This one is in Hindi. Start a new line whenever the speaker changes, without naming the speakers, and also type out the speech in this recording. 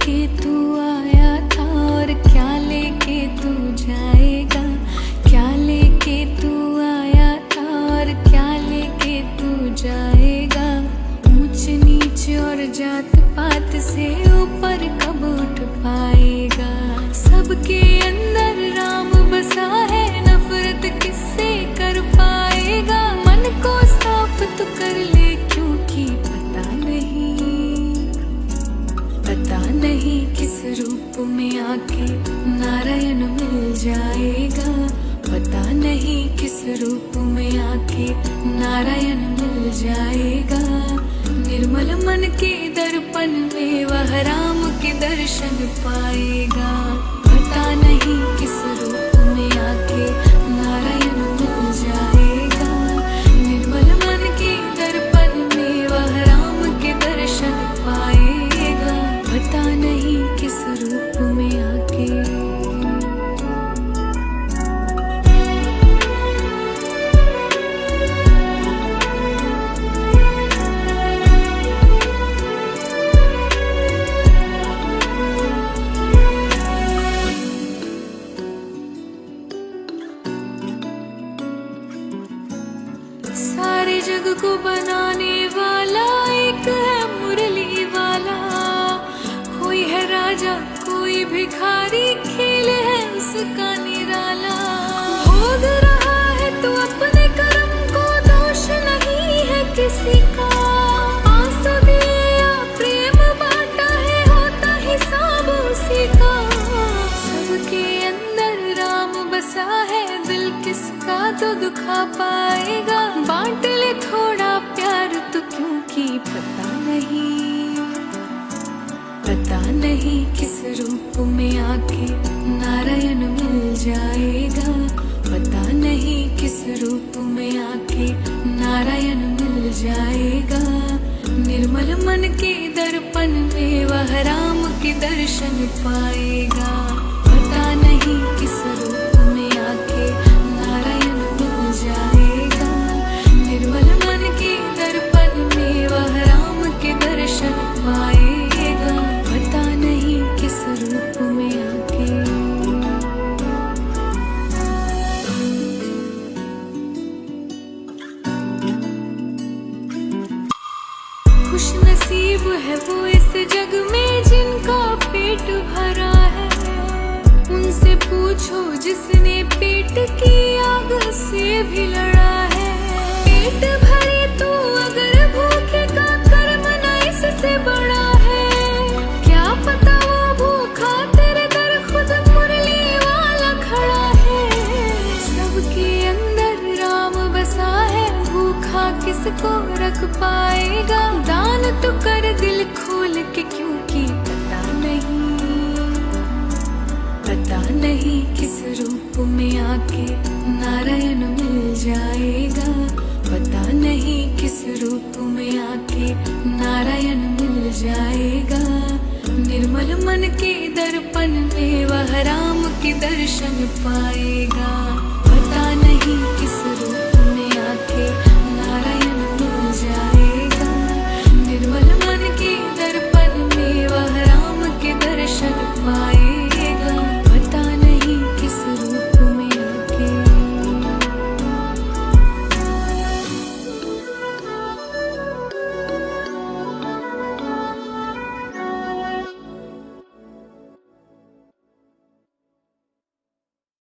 लेके तू आया था और क्या लेके तू जाएगा, क्या लेके तू आया था और क्या लेके तू जाएगा। ऊंच नीच और जात पात से ऊपर कब उठ पाएगा। सबके अंदर राम बसा है, नफरत किससे कर पाएगा। मन को साफ तो कर ले क्योंकि पता नहीं किस रूप में आके नारायण मिल जाएगा। पता नहीं किस रूप में आके नारायण मिल जाएगा। निर्मल मन के दर्पण में वह राम के दर्शन पाएगा। पता नहीं किस रूप में आके नारायण मिल जाएगा। निर्मल मन के दर्पण में वह राम के दर्शन पाएगा। पता नहीं किस रूप में आके। सारे जग को बनाने वाला एक है मुरली वाला। कोई है राजा कोई भिखारी, खेल है उसका निराला। भोग रहा है तो अपने कर्म को, दोष नहीं है किसी का। आस दिया प्रेम बांटा है, होता हिसाब उसी का। सबके अंदर राम बसा है, दिल किसका तो दुखा पाएगा। बांट ले थोड़ा प्यार तो क्योंकि पता नहीं किस रूप में आके नारायण मिल जाएगा। पता नहीं किस रूप में आके नारायण मिल जाएगा। निर्मल मन के दर्पण में वह राम के दर्शन पाएगा। पता नहीं किस रूप में आके नारायण मिल जाएगा। निर्मल मन के दर्पण में वह राम के दर्शन पाएगा। पता नहीं किस रूप में आके। खुश नसीब है वो इस जग में जिनका पेट भरा है। उनसे पूछो जिसने पेट की आग से भी लड़ा है। पेट भरे तो अगर भूखे का कर्म न इससे बड़ा है। क्या पता वो भूखा तेरे दर खुद मुरली वाला खड़ा है। सबके अंदर राम बसा है, भूखा किसको रख पाएगा। दान तो कर दिल खोल के क्योंकि पता नहीं किस रूप में आके नारायण मिल जाएगा। पता नहीं किस रूप में आके नारायण मिल जाएगा। निर्मल मन के दर्पण में वह राम के दर्शन पाएगा।